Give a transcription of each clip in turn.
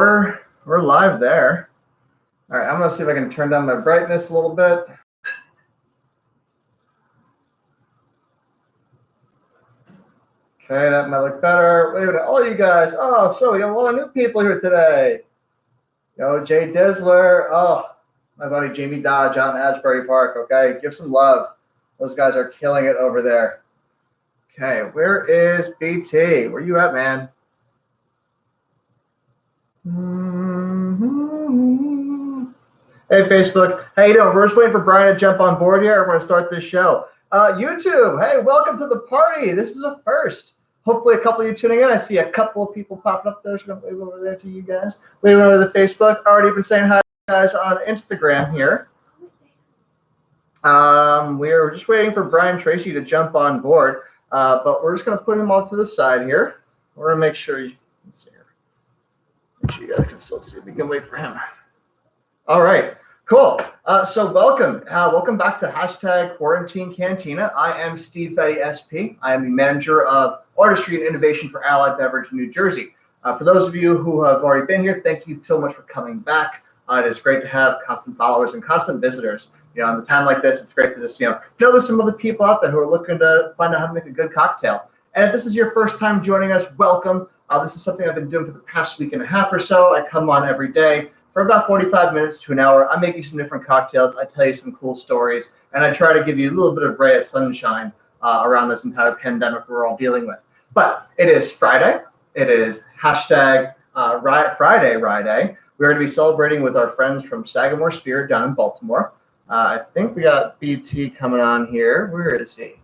We're live there. All right, I'm going to see if I can turn down my brightness a little bit. Okay, that might look better. Wait a minute, all you guys. Oh, so we have a lot of new people here today. Yo, Jay Dizzler. Oh, my buddy Jamie Dodge out in Asbury Park. Okay, give some love. Those guys are killing it over there. Okay, where is BT? Where you at, man? Hey, Facebook. How you doing? We're just waiting for Brian to jump on board here. We're going to start this show. YouTube, hey, welcome to the party. This is a first. Hopefully a couple of you tuning in. I see a couple of people popping up there. So I'm going to wave over there to you guys. Wave over to the Facebook. Already been saying hi, guys, on Instagram here. We're just waiting for Brian Treacy to jump on board. But we're just going to put him off to the side here. We're going to make sure you can see here. Make sure you guys can still see. We can wait for him. All right, cool. So welcome. Welcome back to Hashtag Quarantine Cantina. I am Steve Fetty, SP. I am the manager of Artistry and Innovation for Allied Beverage, New Jersey. For those of you who have already been here, thank you so much for coming back. It is great to have constant followers and constant visitors. You know, in a time like this, it's great to just, know there's some other people out there who are looking to find out how to make a good cocktail. And if this is your first time joining us, welcome. This is something I've been doing for the past week and a half or so. I come on every day for about 45 minutes to an hour. I make you some different cocktails. I tell you some cool stories, and I try to give you a little bit of ray of sunshine around this entire pandemic we're all dealing with. But it is Friday. It is Hashtag Friday. We're going to be celebrating with our friends from Sagamore Spirt down in Baltimore. I think we got BT coming on here. Where is he?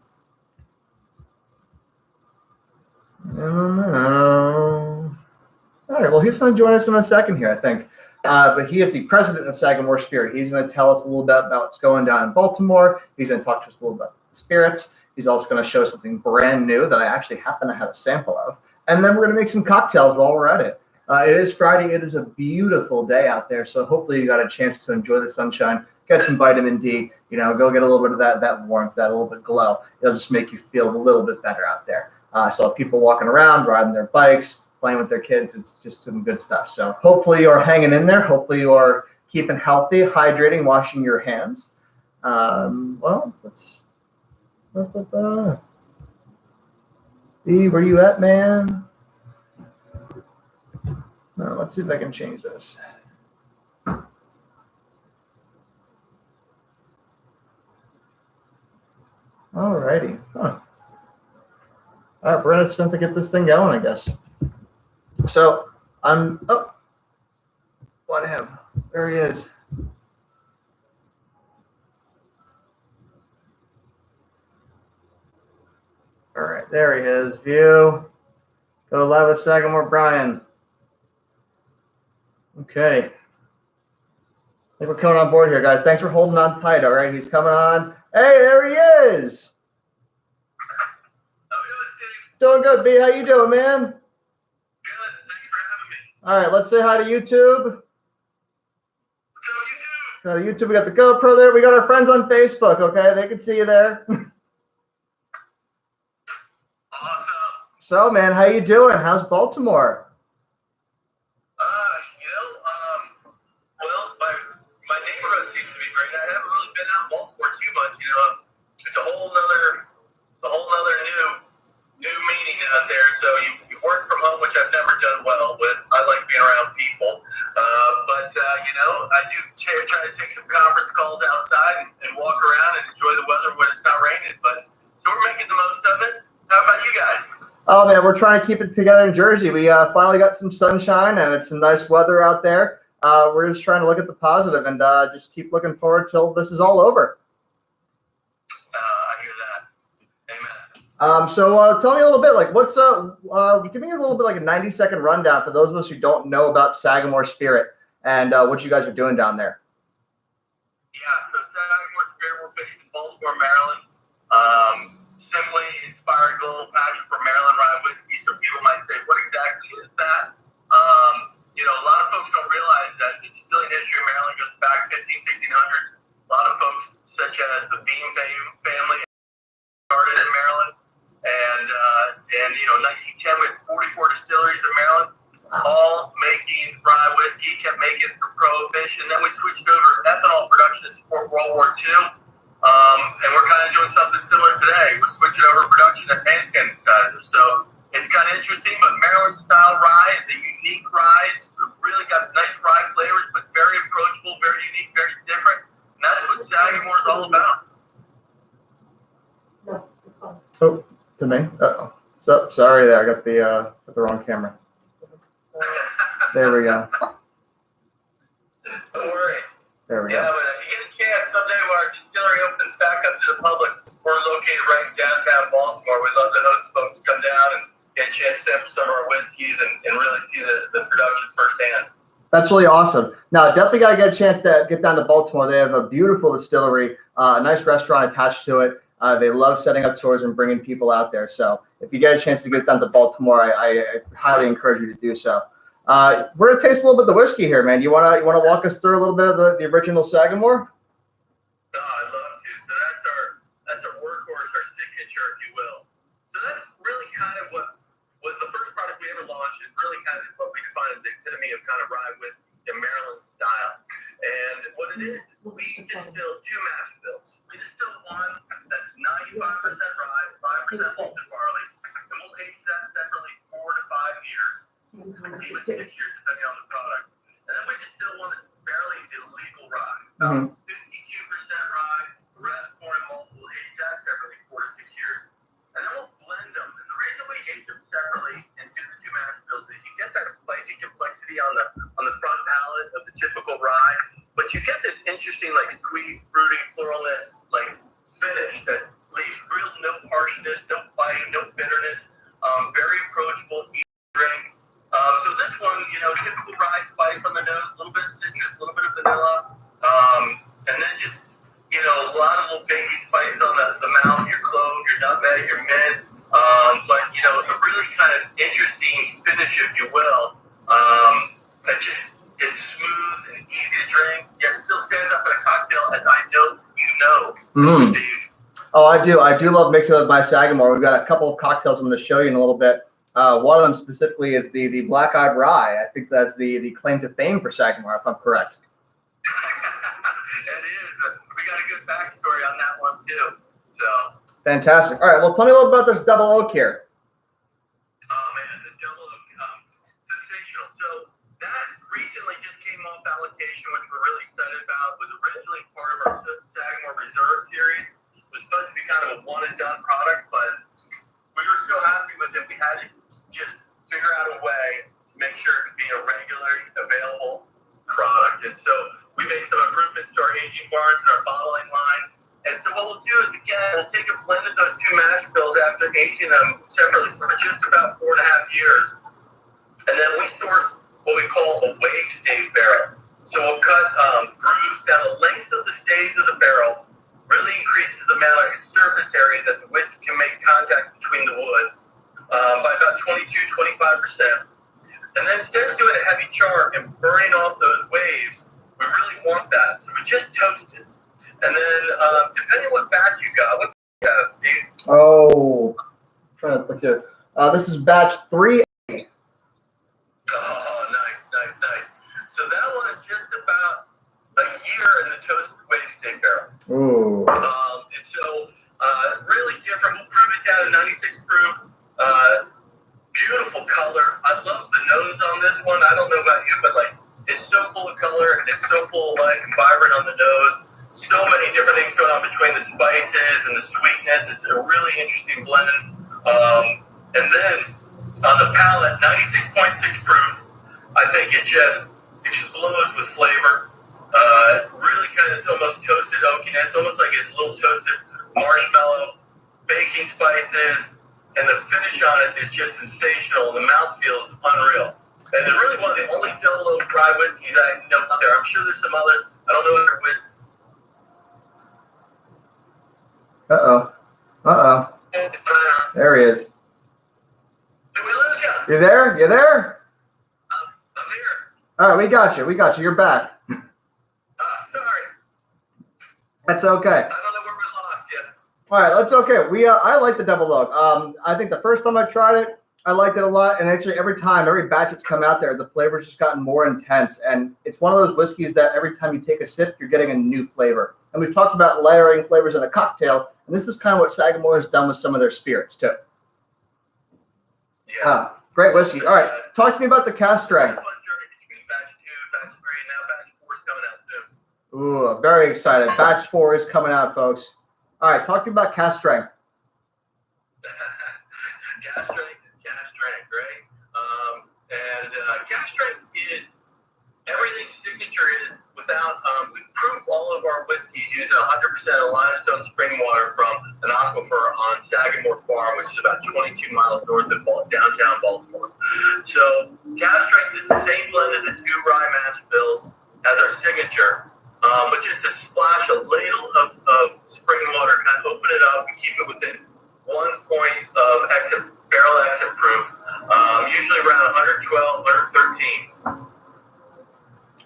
I don't know. All right, well, he's going to join us in a second here, I think. But he is the president of Sagamore Spirt. He's going to tell us a little bit about what's going down in Baltimore. He's going to talk to us a little bit about the spirits. He's also going to show something brand new that I actually happen to have a sample of. And then we're going to make some cocktails while we're at it. It is Friday. It is a beautiful day out there. So hopefully you got a chance to enjoy the sunshine, get some vitamin D, go get a little bit of that warmth, that little bit glow. It'll just make you feel a little bit better out there. So people walking around, riding their bikes, playing with their kids, it's just some good stuff. So hopefully you're hanging in there. Hopefully you are keeping healthy, hydrating, washing your hands. Well, let's Steve, where you at, man? Let's see if I can change this. All righty. Huh. All right, we're going to attempt to get this thing going, I guess. So what him? There he is. All right, there he is. View. Go live with Sagamore Brian. Okay. I think we're coming on board here, guys. Thanks for holding on tight, all right? He's coming on. Hey, there he is. Doing good, B. How you doing, man? Good. Thanks for having me. All right, let's say hi to YouTube. What's up, YouTube? YouTube, we got the GoPro there. We got our friends on Facebook, okay? They can see you there. Awesome. So, man, how you doing? How's Baltimore? Well, my neighborhood seems to be great. I haven't really been out in Baltimore too much. It's a whole nother new meaning out there. So you work from home, which I've never done well with. I like being around people. But I do try to take some conference calls outside and walk around and enjoy the weather when it's not raining. But so we're making the most of it. How about you guys? Oh, man, we're trying to keep it together in Jersey. We finally got some sunshine, and it's some nice weather out there. We're just trying to look at the positive and just keep looking forward till this is all over. I hear that. Amen. So tell me a little bit, like, what's give me a little bit like a 90-second rundown for those of us who don't know about Sagamore Spirt and what you guys are doing down there. Yeah, so Sagamore Spirt, we're based in Baltimore, Maryland. Simply inspired global passion for Maryland rye whiskey. So people might say, what exactly is that? A lot of folks don't realize that the distilling history of Maryland goes back 1600s. A lot of folks, such as the Beam family, started in Maryland. And 1910, we had 44 distilleries in Maryland, all making rye whiskey, kept making it for Prohibition. Then we switched over to ethanol production to support World War II. And we're kind of doing something similar today. We're switching over to production of hand sanitizer. So it's kind of interesting, but Maryland style rye is a unique rye. It's really got nice rye flavors, but very approachable, very unique, very different. And that's what Sagamore is all about. Oh, to me? Uh-oh. So, sorry there. I got the wrong camera. There we go. Don't worry. There we Yeah, go. but if you get a chance someday when our distillery opens back up to the public, we're located right in downtown Baltimore. We'd love to host folks come down and get a chance to sample some of our whiskeys and really see the production firsthand. That's really awesome. Now, definitely got to get a chance to get down to Baltimore. They have a beautiful distillery, a nice restaurant attached to it. They love setting up tours and bringing people out there. So if you get a chance to get down to Baltimore, I highly encourage you to do so. We're gonna taste a little bit of the whiskey here, man. You wanna walk us through a little bit of the original Sagamore? Oh, I'd love to. So that's our workhorse, our signature, if you will. So that's really kind of what was the first product we ever launched. It's really kind of what we define as the epitome of kind of rye whiskey in Maryland style. And what it is we distill two mash bills. We distill one that's 95% rye, 5% malted barley, and we'll age that separately 4 to 5 years. Even 6 years, depending on the product. And then we distill one that's barely illegal rye. 52% rye, the rest corn and malt. We'll age that separately 4 to 6 years. And then we'll blend them. And the reason we age them separately and do the two mash bills is you get that spicy complexity on the front palate of the typical rye, but you get this interesting, like, sweet, fruity, floralness, like, finish that leaves real no harshness, no bite, no bitterness, very approachable, easy to drink. So this one, typical rye spice on the nose, a little bit of citrus, a little bit of vanilla, and then just, a lot of little baby spice on the mouth, your clove, your nutmeg, your mint. But, it's a really kind of interesting finish, if you will. It's smooth and easy to drink, yet it still stands up in a cocktail, as I know you know, Steve. Oh, I do. I do love mixing with my Sagamore. We've got a couple of cocktails I'm going to show you in a little bit. One of them specifically is the black-eyed rye. I think that's the claim to fame for Sagamore, if I'm correct. It is. We got a good backstory on that one too. So. Fantastic. All right. Well, tell me a little about this double oak here. Oh man, the double oak, sensational. So that recently just came off allocation, which we're really excited about. Was originally part of our Sagamore Reserve series. It was supposed to be kind of a one and done product, but we were so happy with it. We had to just figure out a way to make sure it could be a regularly available product. And so we made some improvements to our aging barns and our bottling line. And so what we'll do is, again, we'll take a blend of those two mash bills after aging them separately for just about 4.5 years. And then we source what we call a wave stave barrel. So we'll cut grooves down the length of the staves of the barrel, really increases the amount of surface area that the whiskey can make contact between the wood by about 22-25%. And then instead of doing a heavy char and burning off those waves, we really want that. So we just toast it. And then depending what batch you got, what do you have, Steve? Oh, I'm trying to look here. This is batch 3. Oh, nice. So that one is just about a year in the toasted wave stave barrel. Ooh. And so really different. We'll prove it down to 96 proof. Beautiful color. I love the nose on this one. I don't know about you, but it's so full of color and it's so full of life and vibrant on the nose. So many different things going on between the spices and the sweetness. It's a really interesting blend. And then on the palate, 96.6 proof. I think it just explodes with flavor. Really kind of almost toasted oakiness, almost like a little toasted marshmallow, baking spices, and the finish on it is just sensational. The mouthfeel is unreal. And it's really one of the only double oak rye whiskeys I know out there. I'm sure there's some others. I don't know if they're with. There he is. Did we lose you? You there? You there? I'm here. All right, we got you. You're back. Sorry. That's okay. I don't know where we lost you. All right, that's okay. I like the double oak. I think the first time I tried it, I liked it a lot, and actually every batch that's come out there, the flavor's just gotten more intense, and it's one of those whiskeys that every time you take a sip, you're getting a new flavor. And we've talked about layering flavors in a cocktail, and this is kind of what Sagamore has done with some of their spirits too. Yeah. Great whiskey. All right, talk to me about the cask strength. Fun journey between batch 2, batch 3, and now batch 4 is coming out soon. Ooh, very excited. Batch 4 is coming out, folks. All right, talk to me about cask strength. Cask strength, right? Cask strength is everything's signature is without. We proof all of our whiskeys using 100% of limestone spring water from an aquifer on Sagamore Farm, which is about 22 miles north of downtown Baltimore. So cask strength is the same blend as the 2 rye mash bills as our signature, but just to splash a ladle of spring water, kind of open it up and keep it within 1 point of barrel exit proof, usually around 112, 113.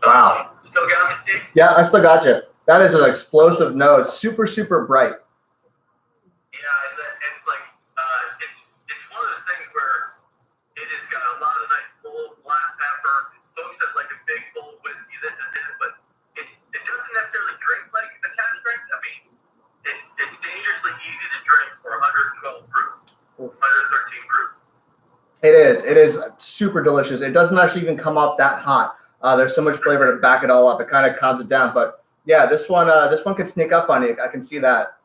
Wow. Still got me, Steve? Yeah, I still got you. That is an explosive nose. Super, super bright. Yeah, it's like, it's one of those things where it has got a lot of nice bold black pepper. Folks that like a big bold whiskey, this is it, but it doesn't necessarily drink like a cask strength. I mean, it's dangerously easy to drink for 112 proof, 113 proof. It is. It is super delicious. It doesn't actually even come up that hot. There's so much flavor to back it all up. It kind of calms it down. But yeah, this one can sneak up on you. I can see that.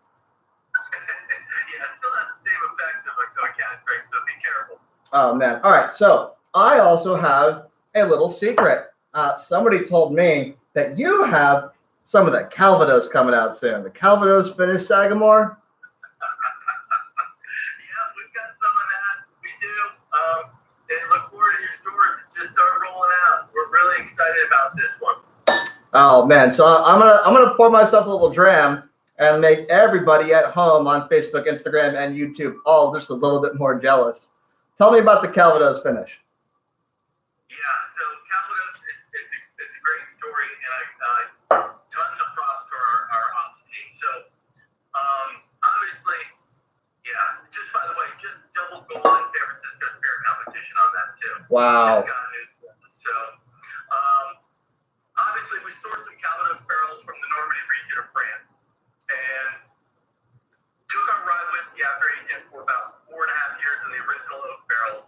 Yeah, it still has the same effects of a cask strength, so be careful. Oh man. All right. So I also have a little secret. Somebody told me that you have some of the Calvados coming out soon. The Calvados finished Sagamore. Yeah, we've got some of that. We do. And look forward to your stores. Just start rolling out. We're really excited about this one. Oh man. So I'm gonna pour myself a little dram and make everybody at home on Facebook, Instagram, and YouTube all just a little bit more jealous. Tell me about the Calvados finish. Yeah, so Calvados, it's a great story, and tons of props to our ops team. So, obviously, yeah, just by the way, just double gold in San Francisco Spirit competition on that too. Wow. Just got news. So, obviously, we sourced some Calvados barrels from the Normandy region of France, and took our rye whiskey after aging for about 4.5 years in the original oak barrels,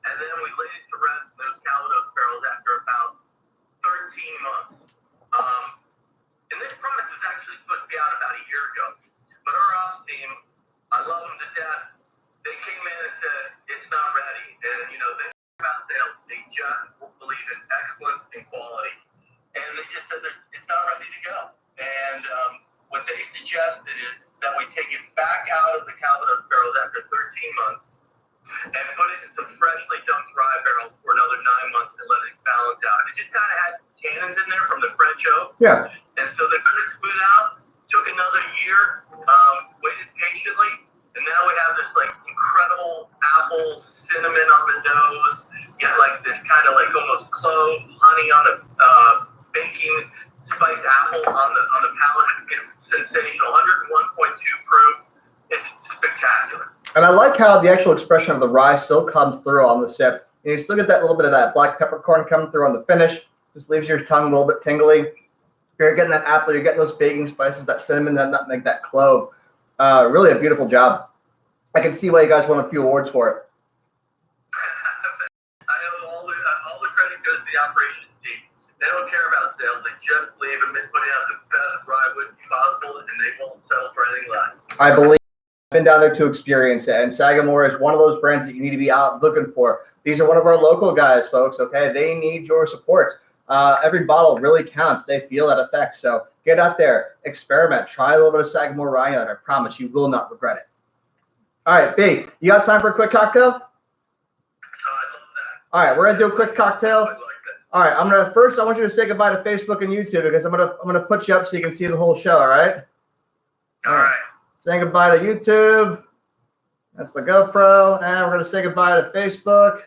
and then we laid it to rest in those Calvados barrels after about 13 months. And this product was actually supposed to be out about a year ago, but our ops team, I love them to death. They came in and said it's not ready, and they about sales. They just believe in excellence and quality, and they just said it's not ready to go. And what they suggested is that we take it back out of the Calvados barrels after 13 months and put it in some freshly dumped rye barrels for another 9 months and let it balance out. It just kind of had tannins in there from the French oak. Yeah. And so they put it smooth out, took another year, waited patiently, and now we have this like incredible apple cinnamon on the nose. You got like this kind of like almost clove, honey on the baking spiced apple on the palate. It's sensational. 101.2 proof. It's spectacular. And I like how the actual expression of the rye still comes through on the sip. And you still get that little bit of that black peppercorn coming through on the finish. Just leaves your tongue a little bit tingly. You're getting that apple, you're getting those baking spices, that cinnamon, that nutmeg, that clove. Really a beautiful job. I can see why you guys won a few awards for it. I know all the credit goes to the operations team. They don't care about sales. They just believe in putting out the best rye whiskey possible, and they won't settle for anything less. I believe. I've been down there to experience it, and Sagamore is one of those brands that you need to be out looking for. These are one of our local guys, folks, okay? They need your support. Every bottle really counts. They feel that effect. So get out there, experiment, try a little bit of Sagamore rye, and I promise you will not regret it. All right, B, you got time for a quick cocktail? I love that. All right, we're gonna do a quick cocktail. I like that. All right, I want you to say goodbye to Facebook and YouTube because I'm gonna put you up so you can see the whole show. All right. All right. Saying goodbye to YouTube. That's the GoPro, and we're gonna say goodbye to Facebook.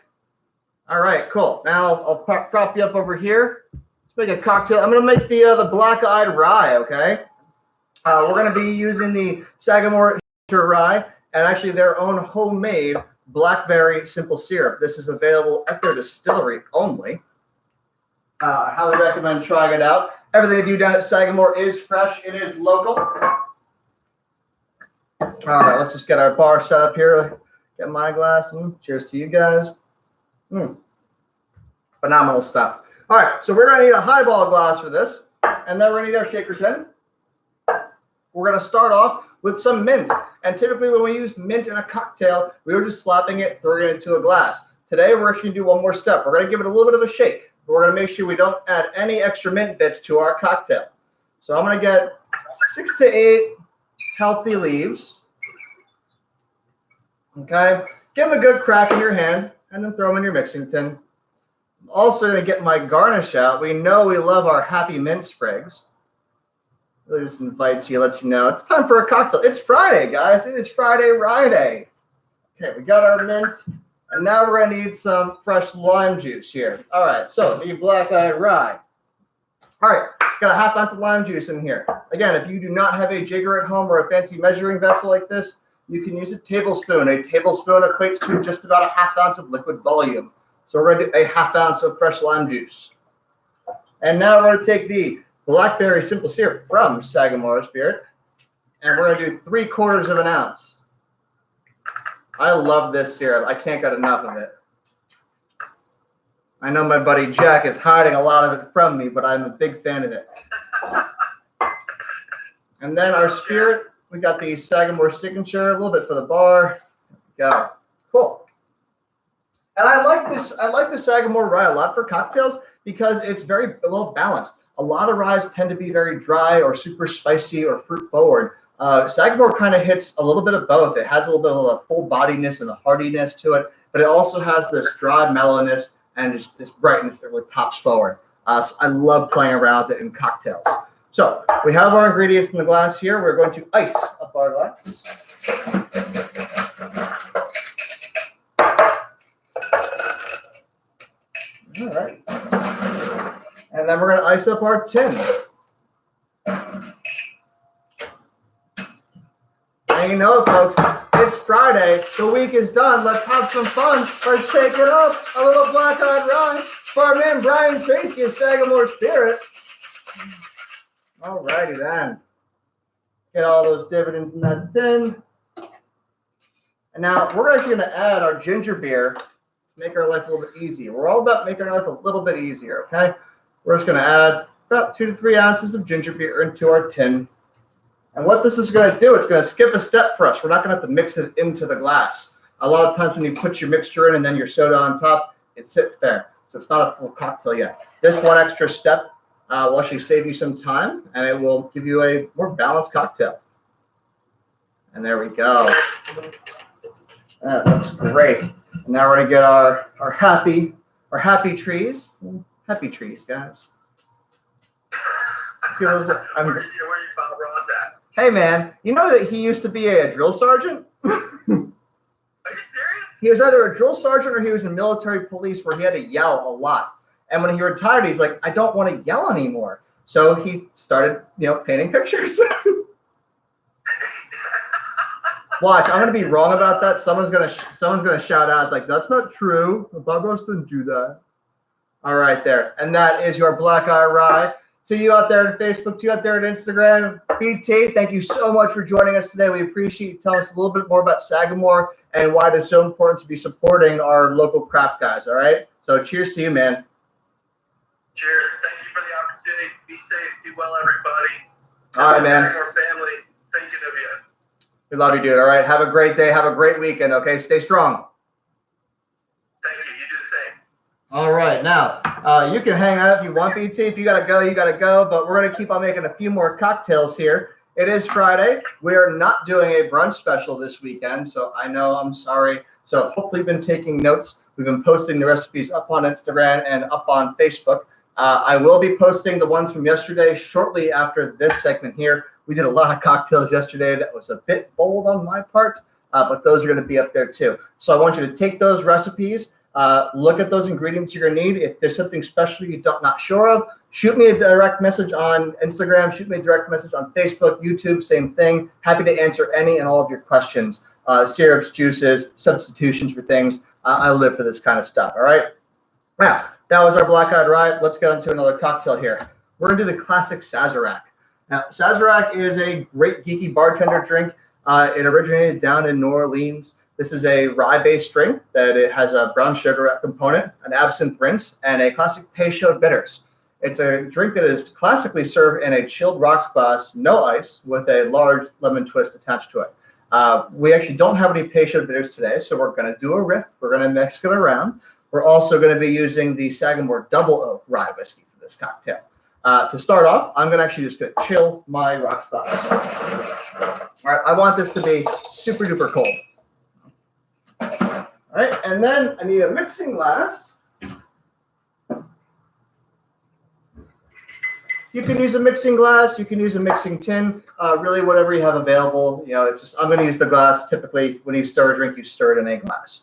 All right, cool. Now I'll prop you up over here. Let's make a cocktail. I'm gonna make the black-eyed rye. Okay. We're gonna be using the Sagamore rye, and actually their own homemade blackberry simple syrup. This is available at their distillery only. I highly recommend trying it out. Everything they do down at Sagamore is fresh. It is local. All right, let's just get our bar set up here. Get my glass. Cheers to you guys. Phenomenal stuff. All right, so we're going to need a highball glass for this, and then we're going to need our shaker tin. We're going to start off with some mint. And typically when we use mint in a cocktail, we were just slapping it, throwing it into a glass. Today, we're actually going to do one more step. We're going to give it a little bit of a shake. We're going to make sure we don't add any extra mint bits to our cocktail. So I'm going to get 6 to 8 healthy leaves. Okay. Give them a good crack in your hand, and then throw them in your mixing tin. I'm also going to get my garnish out. We know we love our happy mint sprigs. Really just invites you, lets you know it's time for a cocktail. It's Friday, guys. It is Friday. Okay, we got our mint, and now we're going to need some fresh lime juice here. All right, so the black-eyed rye. All right, got a half ounce of lime juice in here. Again, if you do not have a jigger at home or a fancy measuring vessel like this, you can use a tablespoon. A tablespoon equates to just about a half ounce of liquid volume. So we're going to do a half ounce of fresh lime juice. And now we're going to take the blackberry simple syrup from Sagamore Spirit, and we're going to do 3/4 of an ounce. I love this syrup. I can't get enough of it. I know my buddy Jack is hiding a lot of it from me, but I'm a big fan of it. And then our Spirit, we got the Sagamore signature, a little bit for the bar. There we go. Cool. And I like the Sagamore rye a lot for cocktails because it's very well balanced. A lot of ryes tend to be very dry or super spicy or fruit forward. Sagamore kind of hits a little bit of both. It has a little bit of a full bodiness and a heartiness to it, but it also has this dry mellowness and just this brightness that really pops forward. So I love playing around with it in cocktails. So we have our ingredients in the glass here. We're going to ice up our glass. All right. And then we're going to ice up our tin. And you know, folks, it's Friday. The week is done. Let's have some fun. Let's shake it up. A little black-eyed rye for our man Brian Treacy of Sagamore Spirit. All righty then. Get all those dividends in that tin. And now we're actually going to add our ginger beer to make our life a little bit easier. We're all about making our life a little bit easier, okay? We're just going to add about 2 to 3 ounces of ginger beer into our tin. And what this is going to do, it's going to skip a step for us. We're not going to have to mix it into the glass. A lot of times when you put your mixture in and then your soda on top, it sits there. So it's not a full cocktail yet. This one extra step will actually save you some time, and it will give you a more balanced cocktail. And there we go. That looks great. And now we're going to get our happy trees. Happy trees, guys. Where you found Ross at? Hey, man, you know that he used to be a drill sergeant? Are you serious? He was either a drill sergeant or he was in military police where he had to yell a lot. And when he retired, he's like, I don't want to yell anymore. So he started, painting pictures. Watch, I'm gonna be wrong about that. Someone's gonna shout out like, that's not true. Bob Ross didn't do that. All right, there, and that is your black eye rye. To you out there on Facebook, to you out there on Instagram, BT, thank you so much for joining us today. We appreciate you telling us a little bit more about Sagamore and why it is so important to be supporting our local craft guys. All right, so cheers to you, man. Cheers. Thank you for the opportunity. Be safe. Be well, everybody. All right, man. Sagamore family, thinking of you. We love you, dude. All right, have a great day. Have a great weekend. Okay, stay strong. Thank you. You do the same. All right, now you can hang out if you want, BT. If you gotta go, you gotta go. But we're gonna keep on making a few more cocktails here. It is Friday. We are not doing a brunch special this weekend, so I know, I'm sorry. So hopefully you've been taking notes. We've been posting the recipes up on Instagram and up on Facebook. I will be posting the ones from yesterday shortly after this segment here. We did a lot of cocktails yesterday. That was a bit bold on my part, but those are going to be up there too. So I want you to take those recipes, look at those ingredients you're going to need. If there's something special you're not sure of, shoot me a direct message on Instagram, shoot me a direct message on Facebook, YouTube, same thing. Happy to answer any and all of your questions. syrups, juices, substitutions for things. I live for this kind of stuff. All right. Now, that was our black-eyed rye. Let's get into another cocktail here. We're going to do the classic Sazerac. Now, Sazerac is a great geeky bartender drink. It originated down in New Orleans. This is a rye-based drink that it has a brown sugar component, an absinthe rinse, and a classic Peychaud bitters. It's a drink that is classically served in a chilled rocks glass, no ice, with a large lemon twist attached to it. We actually don't have any Peychaud bitters today, so we're going to do a riff. We're going to mix it around. We're also going to be using the Sagamore Double Oak Rye Whiskey for this cocktail. To start off, I'm going to actually just chill my rocks glass. All right, I want this to be super duper cold. All right, and then I need a mixing glass. You can use a mixing glass. You can use a mixing tin. Really, whatever you have available. You know, it's just I'm going to use the glass. Typically, when you stir a drink, you stir it in a glass.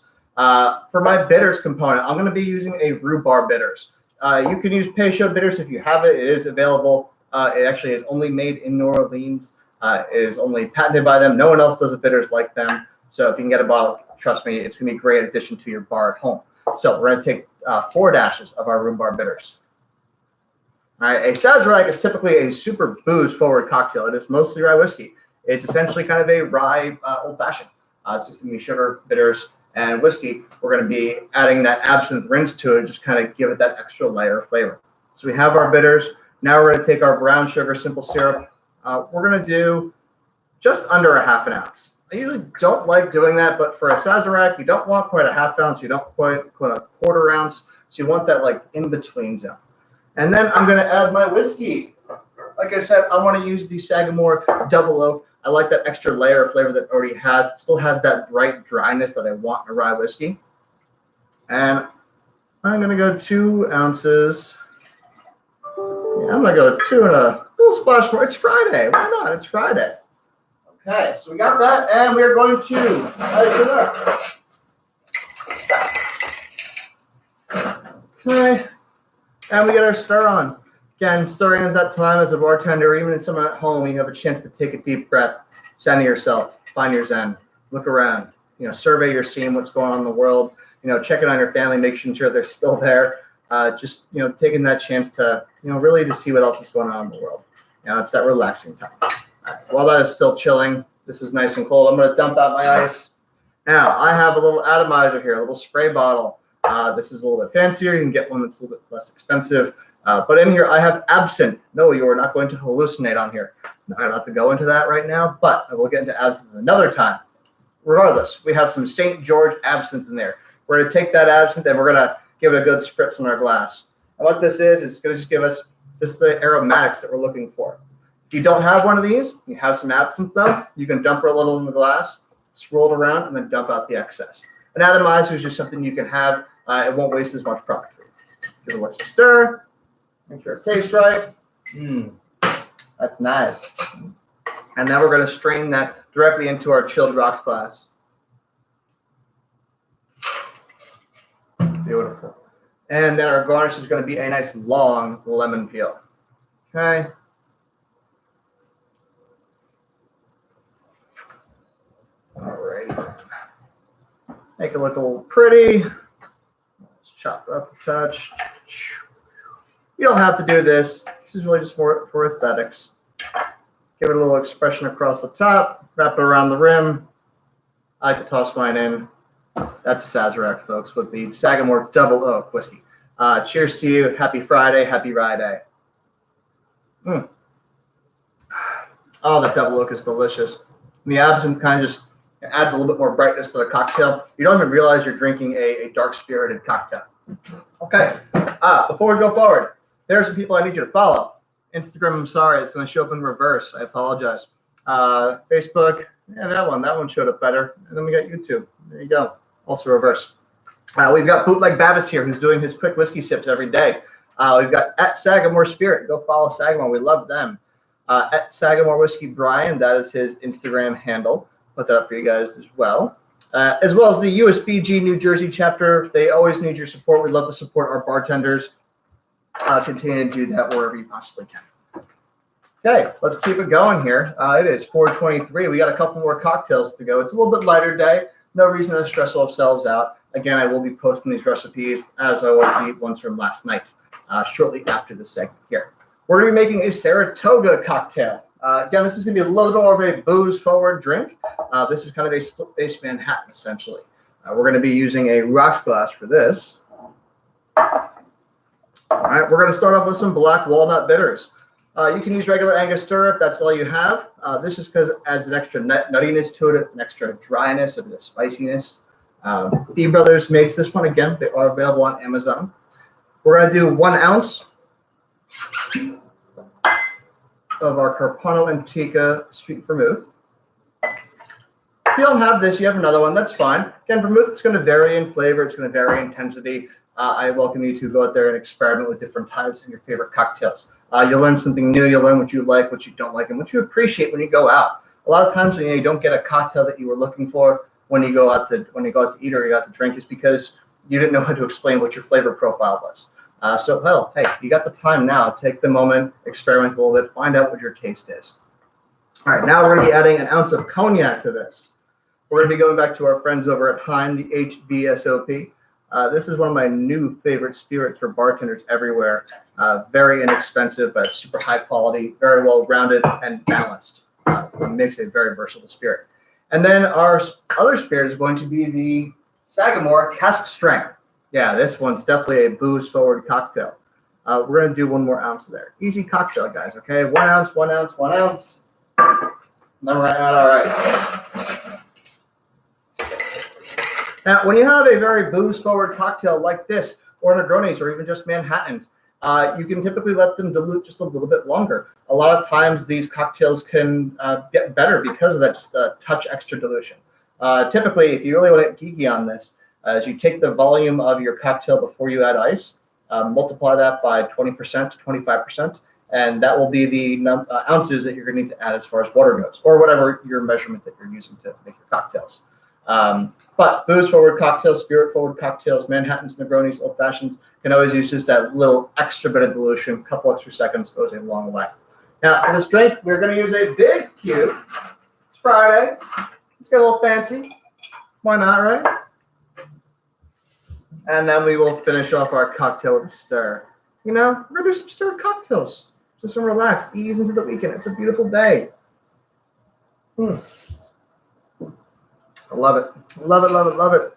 For my bitters component, I'm going to be using a rhubarb bitters. You can use Peychaud bitters if you have it. It is available. It actually is only made in New Orleans. It is only patented by them. No one else does a bitters like them. So if you can get a bottle, trust me, it's going to be a great addition to your bar at home. So we're going to take 4 dashes of our rhubarb bitters. All right, a Sazerac is typically a super booze-forward cocktail. It is mostly rye whiskey. It's essentially kind of a rye old-fashioned. It's just going to be sugar, bitters, and whiskey. We're going to be adding that absinthe rinse to it, just kind of give it that extra layer of flavor. So we have our bitters. Now we're going to take our brown sugar simple syrup. We're going to do just under a ½ ounce. I usually don't like doing that, but for a Sazerac, you don't want quite a ½ ounce. You don't quite a 1/4 ounce. So you want that like in-between zone. And then I'm going to add my whiskey. Like I said, I want to use the Sagamore Double Oak. I like that extra layer of flavor that it already has. It still has that bright dryness that I want in a rye whiskey. And I'm going to go 2 ounces. Yeah, I'm going to go 2 and a little splash more. It's Friday. Why not? It's Friday. Okay, so we got that, and we are going to ice it up. Okay, and we get our stir on. Again, stirring is that time as a bartender, even in someone at home, you have a chance to take a deep breath, center yourself, find your zen, look around, survey your scene, what's going on in the world, check in on your family, making sure they're still there. Just, taking that chance to, really to see what else is going on in the world. It's that relaxing time. All right, while that is still chilling, this is nice and cold. I'm going to dump out my ice. Now, I have a little atomizer here, a little spray bottle. This is a little bit fancier. You can get one that's a little bit less expensive. But in here, I have absinthe. No, you are not going to hallucinate on here. I'm not going to have to go into that right now, but I will get into absinthe another time. Regardless, we have some St. George absinthe in there. We're going to take that absinthe and we're going to give it a good spritz in our glass. And what this is, it's going to just give us just the aromatics that we're looking for. If you don't have one of these, you have some absinthe though, you can dump it a little in the glass, swirl it around, and then dump out the excess. An atomizer is just something you can have. It won't waste as much product for you. Give it a stir. Make sure it tastes right. That's nice. And then we're going to strain that directly into our chilled rocks glass. Beautiful. And then our garnish is going to be a nice long lemon peel. Okay. All right. Make it look a little pretty. Let's chop it up a touch. You don't have to do this. This is really just more for aesthetics. Give it a little expression across the top. Wrap it around the rim. I like to toss mine in. That's a Sazerac, folks, with the Sagamore Double Oak Whiskey. Cheers to you. Happy Friday. Happy Rye Day. Oh, the Double Oak is delicious. And the absinthe kind of just adds a little bit more brightness to the cocktail. You don't even realize you're drinking a dark-spirited cocktail. Okay. Before we go forward, there are some people I need you to follow. Instagram, I'm sorry, it's going to show up in reverse. I apologize. Facebook, yeah, that one showed up better. And then we got YouTube. There you go. Also reverse. We've got Bootleg Bavis here, who's doing his quick whiskey sips every day. We've got at Sagamore Spirt. Go follow Sagamore. We love them. At Sagamore Whiskey Brian, that is his Instagram handle. Put that up for you guys as well as the USBG New Jersey chapter. They always need your support. We love to support our bartenders. Continue to do that wherever you possibly can. Okay, let's keep it going here. It is 4:23. We got a couple more cocktails to go. It's a little bit lighter day. No reason to stress ourselves out. Again, I will be posting these recipes as I was the ones from last night, shortly after this segment here. We're going to be making a Saratoga cocktail. Again, this is going to be a little bit more of a booze-forward drink. This is kind of a split-base Manhattan, essentially. We're going to be using a rocks glass for this. All right, we're going to start off with some black walnut bitters. You can use regular Angostura if that's all you have. This is because it adds an extra nuttiness to it, an extra dryness, a bit of spiciness. B Brothers makes this one. Again, they are available on Amazon. We're going to do 1 ounce of our Carpano Antica sweet vermouth. If you don't have this, you have another one, that's fine. Again, vermouth is going to vary in flavor, it's going to vary in intensity. I welcome you to go out there and experiment with different types in your favorite cocktails. You'll learn something new, you'll learn what you like, what you don't like, and what you appreciate when you go out. A lot of times when you don't get a cocktail that you were looking for when you go out to eat or you go out to drink, is because you didn't know how to explain what your flavor profile was. Hey, you got the time now. Take the moment, experiment a little bit, find out what your taste is. All right, now we're going to be adding 1 ounce of cognac to this. We're going to be going back to our friends over at Heim, the HBSOP. This is one of my new favorite spirits for bartenders everywhere. Very inexpensive, but super high quality, very well rounded and balanced. It makes a very versatile spirit. And then our other spirit is going to be the Sagamore Cask Strength. Yeah, this one's definitely a booze-forward cocktail. We're going to do 1 more ounce there. Easy cocktail, guys, okay? 1 ounce, 1 ounce, 1 ounce. And then we're going to add our ice. Now, when you have a very booze-forward cocktail like this, or Negronis, or even just Manhattans, you can typically let them dilute just a little bit longer. A lot of times, these cocktails can get better because of that, just a touch extra dilution. Typically, if you really want to get geeky on this, as you take the volume of your cocktail before you add ice, multiply that by 20% to 25%, and that will be the ounces that you're going to need to add as far as water goes, or whatever your measurement that you're using to make your cocktails. But booze-forward cocktails, spirit-forward cocktails, Manhattans, Negronis, Old Fashions can always use just that little extra bit of dilution. A couple extra seconds goes a long way. Now, for this drink, we're going to use a big cube. It's Friday. Let's get a little fancy. Why not, right? And then we will finish off our cocktail with a stir. You know, we're going to do some stirred cocktails. Just some relax, ease into the weekend. It's a beautiful day. I love it. Love it, love it, love it.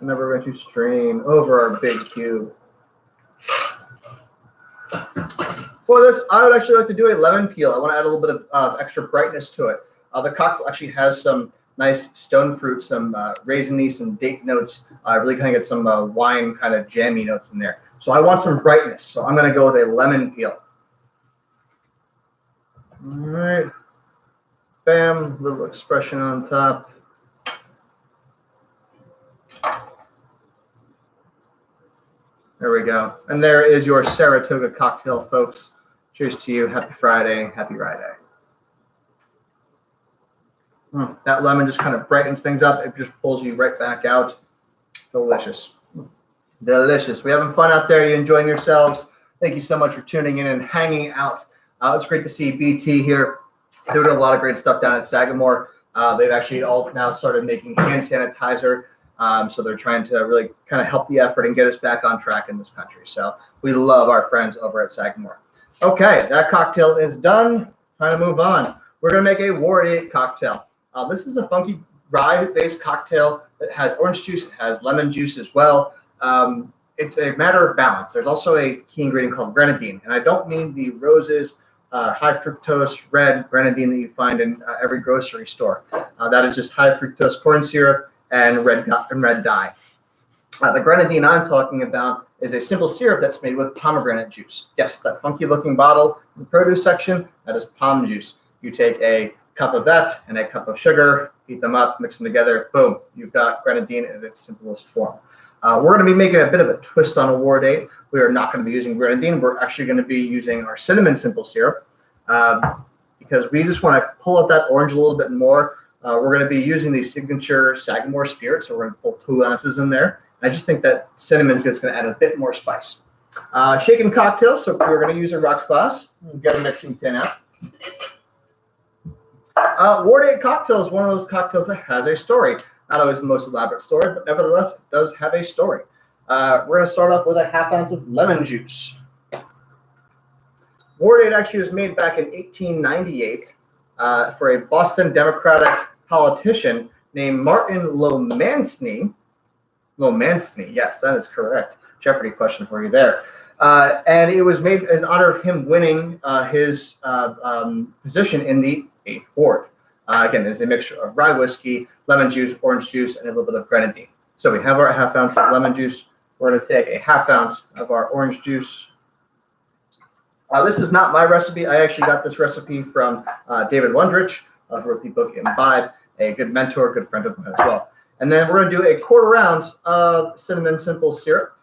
And then we're going to strain over our big cube. For this, I would actually like to do a lemon peel. I want to add a little bit of extra brightness to it. The cocktail actually has some nice stone fruit, some raisiny, some date notes. I really kind of get some wine kind of jammy notes in there. So I want some brightness. So I'm going to go with a lemon peel. All right. Bam, little expression on top. There we go. And there is your Saratoga cocktail, folks. Cheers to you. Happy Friday. Happy Friday. That lemon just kind of brightens things up. It just pulls you right back out. Delicious. Delicious. We're having fun out there. You enjoying yourselves. Thank you so much for tuning in and hanging out. It's great to see BT here. They're doing a lot of great stuff down at Sagamore. They've actually all now started making hand sanitizer. So they're trying to really kind of help the effort and get us back on track in this country. So we love our friends over at Sagamore. Okay, that cocktail is done. Time to move on. We're going to make a Warrior cocktail. This is a funky rye-based cocktail that has orange juice. It has lemon juice as well. It's a matter of balance. There's also a key ingredient called grenadine. And I don't mean the roses, high fructose red grenadine that you find in every grocery store. That is just high fructose corn syrup and red dye. The grenadine I'm talking about is a simple syrup that's made with pomegranate juice. Yes, that funky looking bottle in the produce section, that is pom juice. You take a cup of that and a cup of sugar, heat them up, mix them together, boom, you've got grenadine in its simplest form. We're going to be making a bit of a twist on a war date. We are not going to be using grenadine. We're actually going to be using our cinnamon simple syrup because we just want to pull out that orange a little bit more. We're going to be using the signature Sagamore Spirit, so we're going to pull 2 ounces in there. I just think that cinnamon is just going to add a bit more spice. Shaken cocktails, so we're going to use a rocks glass. We'll get a mixing tin out. Ward 8 cocktail is one of those cocktails that has a story. Not always the most elaborate story, but nevertheless, it does have a story. We're going to start off with a ½ ounce of lemon juice. Ward 8 actually was made back in 1898 for a Boston Democratic politician named Martin Lomansny. Lomansny, yes, that is correct. Jeopardy question for you there. And it was made in honor of him winning his position in the 8th ward. Again, there's a mixture of rye whiskey, lemon juice, orange juice, and a little bit of grenadine. So we have our ½ ounce of lemon juice. We're going to take a ½ ounce of our orange juice. This is not my recipe. I actually got this recipe from David Wondrich, who wrote the book Imbibe, a good mentor, good friend of mine as well. And then we're going to do a ¼ ounce of cinnamon simple syrup.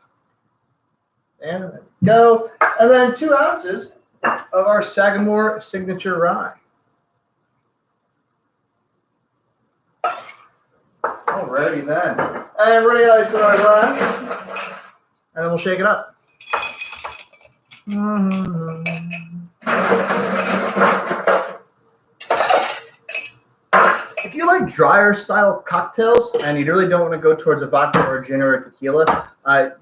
And there we go. And then 2 ounces of our Sagamore signature rye. Alrighty then. And we're going to ice in our glass. And then we'll shake it up. If you like drier style cocktails and you really don't want to go towards a vodka or a gin or a tequila,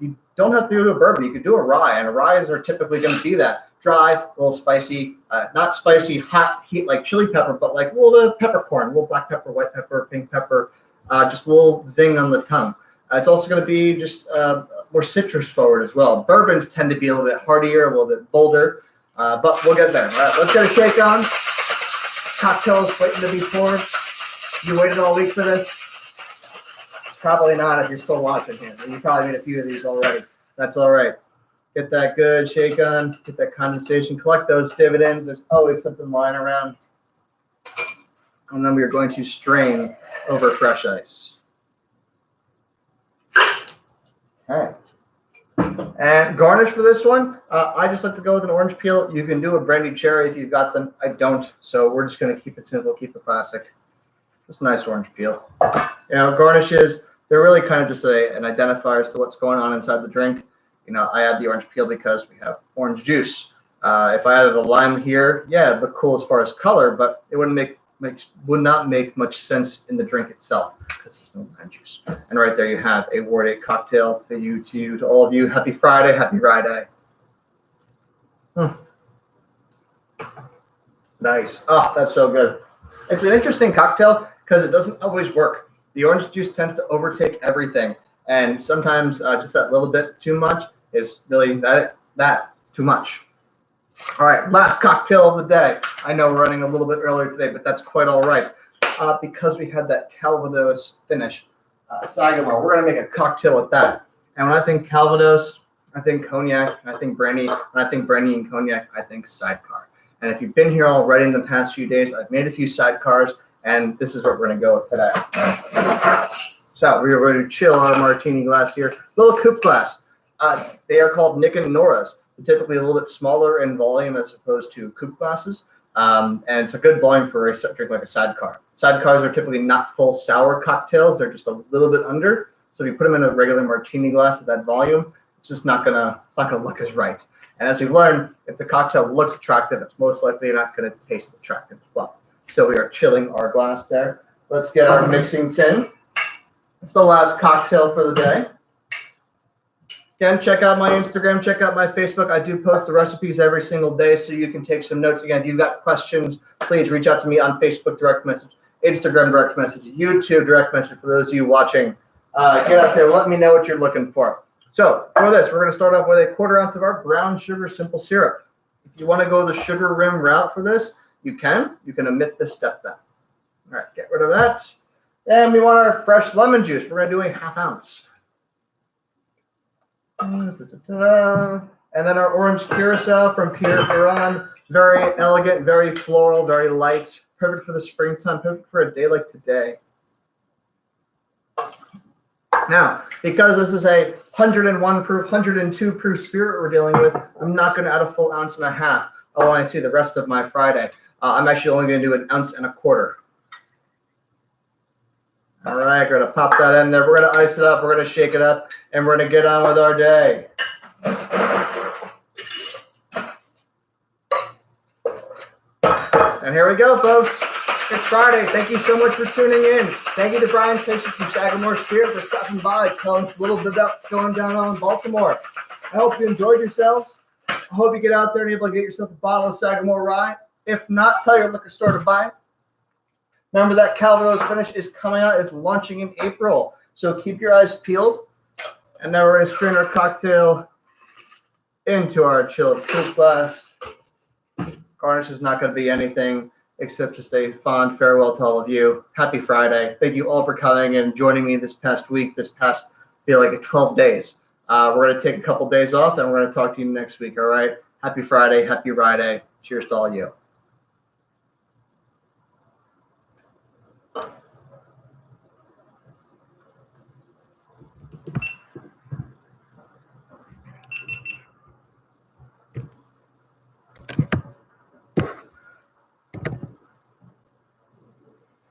you don't have to do a bourbon. You could do a rye, and ryes are typically going to be that dry, a little spicy, not spicy, hot heat like chili pepper, but like a little peppercorn, a little black pepper, white pepper, pink pepper, just a little zing on the tongue. It's also going to be just more citrus forward as well. Bourbons tend to be a little bit heartier, a little bit bolder, but we'll get there. All right, let's get a shake on. Cocktails waiting to be poured. You waited all week for this? Probably not if you're still watching here. You probably made a few of these already. That's all right. Get that good shake on, get that condensation, collect those dividends. There's always something lying around. And then we are going to strain over fresh ice. Okay. And garnish for this one, I just like to go with an orange peel. You can do a brandy cherry if you've got them. I don't, so we're just going to keep it simple, keep it classic. Just a nice orange peel. You know, garnishes, they're really kind of just an identifier as to what's going on inside the drink. You know, I add the orange peel because we have orange juice. If I added a lime here, yeah, it'd look cool as far as color, but it would not make much sense in the drink itself because there's no lime juice. And right there you have a Ward 8 cocktail to all of you. Happy Friday, happy Rye Day. Nice. Oh, that's so good. It's an interesting cocktail because it doesn't always work. The orange juice tends to overtake everything, and sometimes just that little bit too much is really that too much. All right, last cocktail of the day. I know we're running a little bit earlier today, but that's quite all right because we had that Calvados finish. Sagamore, we're going to make a cocktail with that. And when I think Calvados, I think cognac, I think brandy. When I think brandy and cognac, I think sidecar. And if you've been here already in the past few days, I've made a few sidecars, and this is what we're going to go with today. So we're going to chill our martini glass here. Little coupe glass. They are called Nick and Nora's. They're typically a little bit smaller in volume as opposed to coupe glasses. And it's a good volume for a drink like a sidecar. Sidecars are typically not full sour cocktails. They're just a little bit under. So if you put them in a regular martini glass at that volume, it's just not gonna look as right. And as we've learned, if the cocktail looks attractive, it's most likely not going to taste attractive as well. So we are chilling our glass there. Let's get our mixing tin. It's the last cocktail for the day. Again, check out my Instagram, check out my Facebook. I do post the recipes every single day, so you can take some notes. Again, if you've got questions, please reach out to me on Facebook direct message, Instagram direct message, YouTube direct message for those of you watching. Get out there, let me know what you're looking for. So for this, we're going to start off with a 1/4 ounce of our brown sugar simple syrup. If you want to go the sugar rim route for this, you can. You can omit this step then. All right, get rid of that. And we want our fresh lemon juice. We're going to do a 1/2 ounce. And then our orange curacao from Pierre Ferrand. Very elegant, very floral, very light. Perfect for the springtime, perfect for a day like today. Now, because this is a 101 proof, 102 proof spirit we're dealing with, I'm not going to add a full 1.5 ounces. Oh, and I see the rest of my Friday. I'm actually only going to do 1.25 ounces. All right, we're going to pop that in there. We're going to ice it up. We're going to shake it up, and we're going to get on with our day. And here we go, folks. It's Friday. Thank you so much for tuning in. Thank you to Brian Treacy from Sagamore Spirt for stopping by, telling us a little bit about what's going down in Baltimore. I hope you enjoyed yourselves. I hope you get out there and able to get yourself a bottle of Sagamore Rye. If not, tell your liquor store to buy it. Remember that Calvados finish is coming out. It's launching in April. So keep your eyes peeled. And now we're going to strain our cocktail into our chilled fruit glass. Garnish is not going to be anything except just a fond farewell to all of you. Happy Friday. Thank you all for coming and joining me this past week, feel like 12 days. We're going to take a couple days off, and we're going to talk to you next week, all right? Happy Friday. Happy Friday. Cheers to all of you.